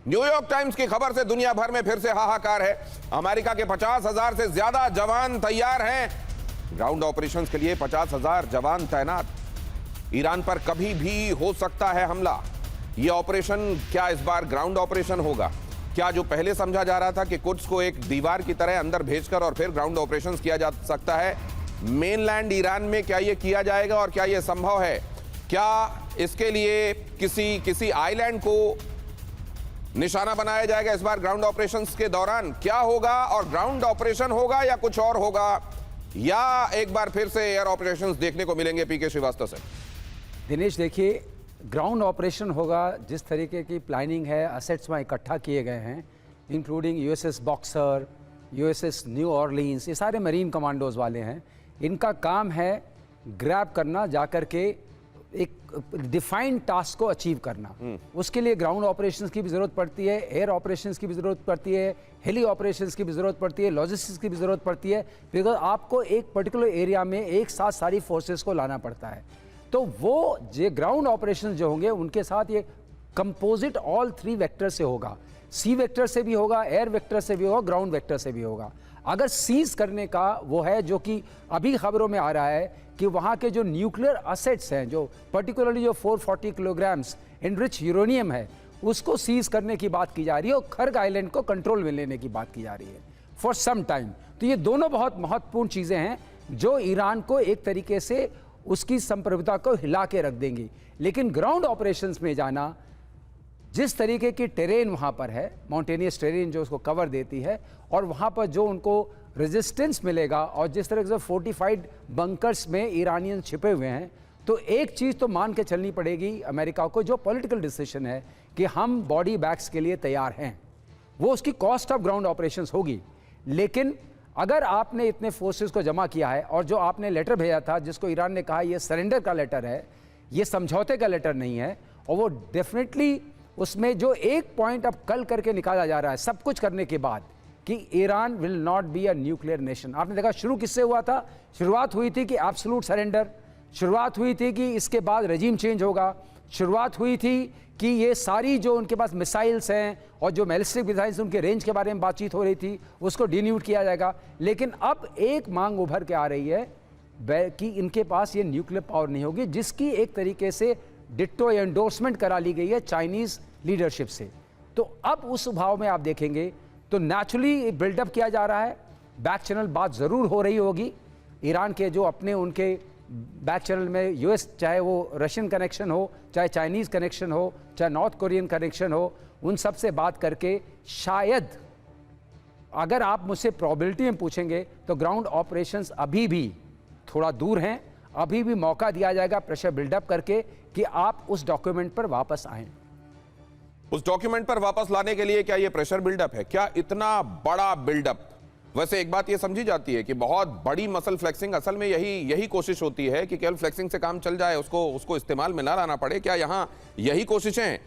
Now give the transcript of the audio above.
New York times की खबर से दुनिया भर में फिर से हाहाकार है। अमेरिका के 50,000 से ज्यादा जवान तैयार हैं ग्राउंड ऑपरेशंस के लिए। 50,000 जवान तैनात। ईरान पर कभी भी हो सकता है हमला। यह ऑपरेशन क्या इस बार ग्राउंड ऑपरेशन होगा? क्या जो पहले समझा जा रहा था कि कुड्स को एक दीवार की तरह अंदर भेजकर और फिर ग्राउंड ऑपरेशंस किया जा सकता है मेनलैंड ईरान में, क्या यह किया जाएगा और क्या यह संभव है? क्या इसके लिए किसी आइलैंड को निशाना बनाया जाएगा इस बार ग्राउंड ऑपरेशंस के दौरान? क्या होगा? और ग्राउंड ऑपरेशन होगा या कुछ और होगा, या एक बार फिर से एयर ऑपरेशंस देखने को मिलेंगे? पीके श्रीवास्तव से। दिनेश, देखिए, ग्राउंड ऑपरेशन होगा जिस तरीके की प्लानिंग है, असेट्स वहाँ इकट्ठा किए गए हैं, including USS boxer, USS new Orleans, ये सारे मरीन कमांडोज वाले हैं। इनका काम है ग्रैब करना, जाकर के एक डिफाइंड टास्क को अचीव करना। उसके लिए ग्राउंड ऑपरेशंस की भी ज़रूरत पड़ती है, एयर ऑपरेशंस की भी ज़रूरत पड़ती है, हेली ऑपरेशंस की भी ज़रूरत पड़ती है, लॉजिस्टिक्स की भी ज़रूरत पड़ती है, बिकॉज आपको एक पर्टिकुलर एरिया में एक साथ सारी फोर्सेस को लाना पड़ता है। तो वो जो ग्राउंड ऑपरेशंस जो होंगे उनके साथ ये कंपोजिट ऑल 3 वेक्टर से होगा। सी वेक्टर से भी होगा, एयर वेक्टर से भी होगा, ग्राउंड वेक्टर से भी होगा। अगर सीज करने का वो है, जो कि अभी खबरों में आ रहा है कि वहाँ के जो न्यूक्लियर असेट्स हैं, जो पर्टिकुलरली जो 440 किलोग्राम्स एनरिच यूरेनियम है, उसको सीज करने की बात की जा रही है और खर्ग आइलैंड को कंट्रोल में लेने की बात की जा रही है फॉर सम टाइम। तो ये दोनों बहुत महत्वपूर्ण चीज़ें हैं जो ईरान को एक तरीके से उसकी संप्रभुता को हिला के रख देंगी। लेकिन ग्राउंड ऑपरेशंस में जाना, जिस तरीके की टेरेन वहाँ पर है, माउंटेनियस टेरेन जो उसको कवर देती है, और वहाँ पर जो उनको रेजिस्टेंस मिलेगा, और जिस तरह से फोर्टिफाइड बंकर्स में ईरानियन छिपे हुए हैं, तो एक चीज़ तो मान के चलनी पड़ेगी अमेरिका को, जो पॉलिटिकल डिसीजन है कि हम बॉडी बैग्स के लिए तैयार हैं, वो उसकी कॉस्ट ऑफ ग्राउंड ऑपरेशंस होगी। लेकिन अगर आपने इतने फोर्सेस को जमा किया है, और जो आपने लेटर भेजा था जिसको ईरान ने कहा ये सरेंडर का लेटर है, ये समझौते का लेटर नहीं है, और वो डेफिनेटली उसमें जो एक पॉइंट अब कल करके निकाला जा रहा है सब कुछ करने के बाद, कि Iran will not be a nuclear nation. आपने देखा शुरू किससे हुआ था? शुरुआत हुई थी कि एब्सोल्यूट सरेंडर, शुरुआत हुई थी कि इसके बाद रेजिम चेंज होगा, शुरुआत हुई थी कि ये सारी जो उनके पास मिसाइल्स हैं और जो बैलिस्टिक मिसाइल्स उनके रेंज के बारे में बातचीत हो रही थी, उसको डिन्यूट किया जाएगा। लेकिन अब एक मांग उभर के आ रही है कि इनके पास ये न्यूक्लियर पावर नहीं होगी, जिसकी एक तरीके से डिट्टो एंडोर्समेंट करा ली गई है चाइनीज़ लीडरशिप से। तो अब उस भाव में आप देखेंगे तो नेचुरली बिल्डअप किया जा रहा है। बैक चैनल बात ज़रूर हो रही होगी। ईरान के जो अपने उनके बैक चैनल में यूएस, चाहे वो रशियन कनेक्शन हो, चाहे चाइनीज़ कनेक्शन हो, चाहे नॉर्थ कोरियन कनेक्शन हो, उन सब से बात करके शायद, अगर आप मुझसे प्रोबेबिलिटी में पूछेंगे तो ग्राउंड ऑपरेशंस अभी भी थोड़ा दूर हैं। अभी भी मौका दिया जाएगा प्रेशर बिल्डअप करके कि आप उस डॉक्यूमेंट पर वापस आएं। उस डॉक्यूमेंट पर वापस लाने के लिए क्या ये प्रेशर बिल्डअप है? क्या इतना बड़ा बिल्डअप? वैसे एक बात ये समझी जाती है कि बहुत बड़ी मसल फ्लेक्सिंग, असल में यही कोशिश होती है कि केवल फ्लेक्सिंग से काम चल जाए, उसको इस्तेमाल में ना लाना पड़े। क्या यहाँ यही कोशिशें